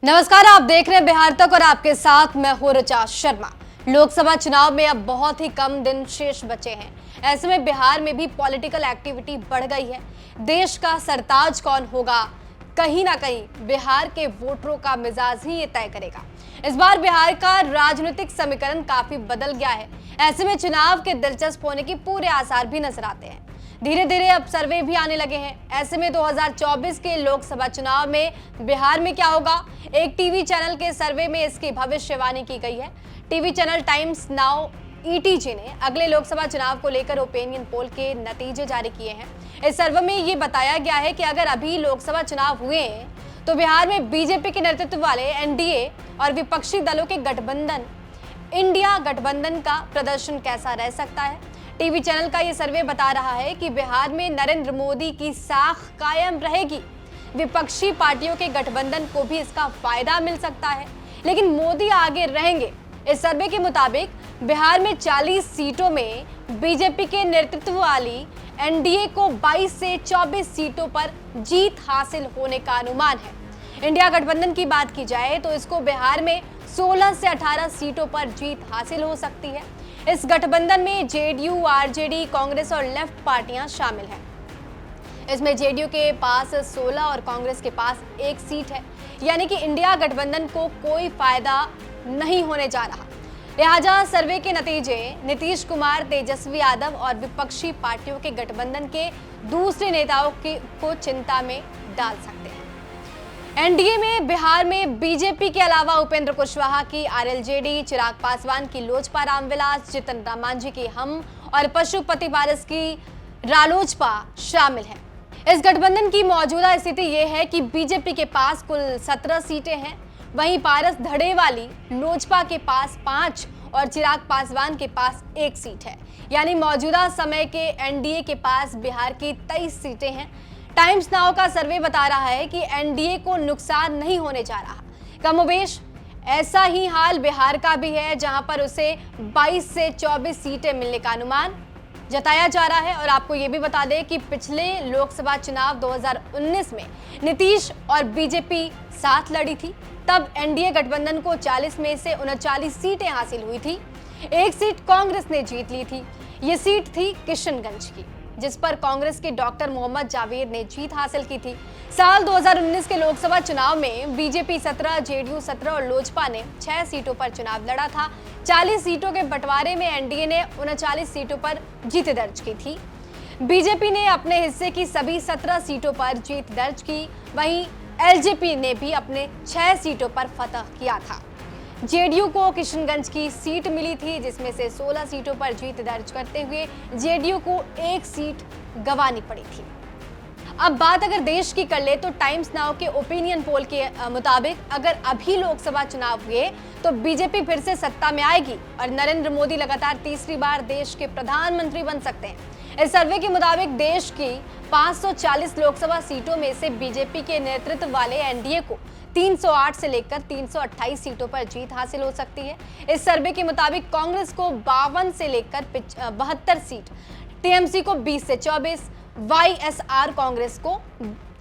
नमस्कार, आप देख रहे हैं बिहार तक और आपके साथ मैं हूं ऋचा शर्मा। लोकसभा चुनाव में अब बहुत ही कम दिन शेष बचे हैं। ऐसे में बिहार में भी पॉलिटिकल एक्टिविटी बढ़ गई है। देश का सरताज कौन होगा, कहीं ना कहीं बिहार के वोटरों का मिजाज ही ये तय करेगा। इस बार बिहार का राजनीतिक समीकरण काफी बदल गया है। ऐसे में चुनाव के दिलचस्प होने की पूरे आसार भी नजर आते हैं। धीरे धीरे अब सर्वे भी आने लगे हैं। ऐसे में 2024 के लोकसभा चुनाव में बिहार में क्या होगा, एक टीवी चैनल के सर्वे में इसकी भविष्यवाणी की गई है। TV channel times now ETG ने अगले लोकसभा चुनाव को लेकर ओपिनियन पोल के नतीजे जारी किए हैं। इस सर्वे में ये बताया गया है कि अगर अभी लोकसभा चुनाव हुए हैं तो बिहार में बीजेपी के नेतृत्व वाले एनडीए और विपक्षी दलों के गठबंधन इंडिया गठबंधन का प्रदर्शन कैसा रह सकता है। टीवी चैनल का ये सर्वे बता रहा है कि बिहार में नरेंद्र मोदी की साख कायम रहेगी। विपक्षी पार्टियों के गठबंधन को भी इसका फायदा मिल सकता है, लेकिन मोदी आगे रहेंगे। इस सर्वे के मुताबिक बिहार में 40 सीटों में बीजेपी के नेतृत्व वाली एनडीए को 22 से 24 सीटों पर जीत हासिल होने का अनुमान है। इंडिया गठबंधन की बात की जाए तो इसको बिहार में 16 से 18 सीटों पर जीत हासिल हो सकती है। इस गठबंधन में जेडीयू, आरजेडी, कांग्रेस और लेफ्ट पार्टियां शामिल हैं। इसमें जेडीयू के पास 16 और कांग्रेस के पास 1 सीट है, यानी कि इंडिया गठबंधन को कोई फायदा नहीं होने जा रहा। लिहाजा सर्वे के नतीजे नीतीश कुमार, तेजस्वी यादव और विपक्षी पार्टियों के गठबंधन के दूसरे नेताओं को चिंता में डाल सकते हैं। एनडीए में बिहार में बीजेपी के अलावा उपेंद्र कुशवाहा की आरएलजेडी, चिराग पासवान की लोजपा रामविलास, जितन राम मांझी की हम और पशुपति पारस की रालोजपा शामिल हैं। इस गठबंधन की मौजूदा स्थिति ये है कि बीजेपी के पास कुल 17 सीटें हैं, वहीं पारस धड़े वाली लोजपा के पास 5 और चिराग पासवान के पास 1 सीट है। यानी मौजूदा समय के एनडीए के पास बिहार की 23 सीटें हैं। टाइम्स नाउ का सर्वे बता रहा है कि एनडीए को नुकसान नहीं होने जा रहा। कमोबेश ऐसा ही हाल बिहार का भी है, जहां पर उसे 22 से 24 सीटें मिलने का अनुमान जताया जा रहा है। और आपको ये भी बता दें कि पिछले लोकसभा चुनाव 2019 में नीतीश और बीजेपी साथ लड़ी थी, तब एनडीए गठबंधन को 40 में से 39 सीटें हासिल हुई थी। 1 सीट कांग्रेस ने जीत ली थी। ये सीट थी किशनगंज की, जिस पर कांग्रेस के डॉक्टर मोहम्मद जावेद ने जीत हासिल की थी। साल 2019 के लोकसभा चुनाव में बीजेपी 17, जेडीयू 17 और लोजपा ने 6 सीटों पर चुनाव लड़ा था। 40 सीटों के बंटवारे में एनडीए ने 39 सीटों पर जीत दर्ज की थी। बीजेपी ने अपने हिस्से की सभी 17 सीटों पर जीत दर्ज की। वहीं एलजेपी ने भी अपने 6 सीटों पर फतह किया था। जेडीयू को किशनगंज की सीट मिली थी, जिसमें से 16 सीटों पर जीत दर्ज करते हुए जेडीयू को 1 सीट गंवानी पड़ी थी। अब बात अगर देश की कर ले तो टाइम्स नाउ के ओपिनियन पोल के मुताबिक अगर अभी लोकसभा चुनाव हुए तो बीजेपी फिर से सत्ता में आएगी और नरेंद्र मोदी लगातार तीसरी बार देश के प्रधानमंत्री बन सकते हैं। इस सर्वे के मुताबिक देश की 540 लोकसभा सीटों में से बीजेपी के नेतृत्व वाले एनडीए को 308 से लेकर 328 सीटों पर जीत हासिल हो सकती है। इस सर्वे के मुताबिक कांग्रेस को 52 से लेकर 72 सीट, टीएमसी को 20 से 24, वाईएसआर कांग्रेस को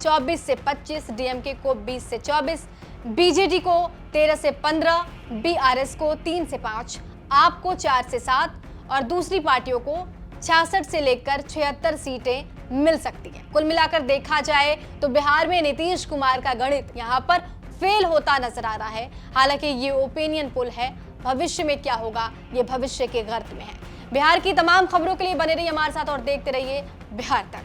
24 से 25, डीएमके को 20 से 24, बीजेडी को 13 से 15, बीआरएस को 3 से 5, आप को 4 से 7 और दूसरी पार्टियों को 66 से लेकर 76 सीटें मिल सकती हैं। कुल मिलाकर देखा जाए तो बिहार में नीतीश कुमार का गणित यहाँ पर फेल होता नजर आ रहा है। हालांकि ये ओपिनियन पोल है, भविष्य में क्या होगा ये भविष्य के गर्त में है। बिहार की तमाम खबरों के लिए बने रहिए हमारे साथ और देखते रहिए बिहार तक।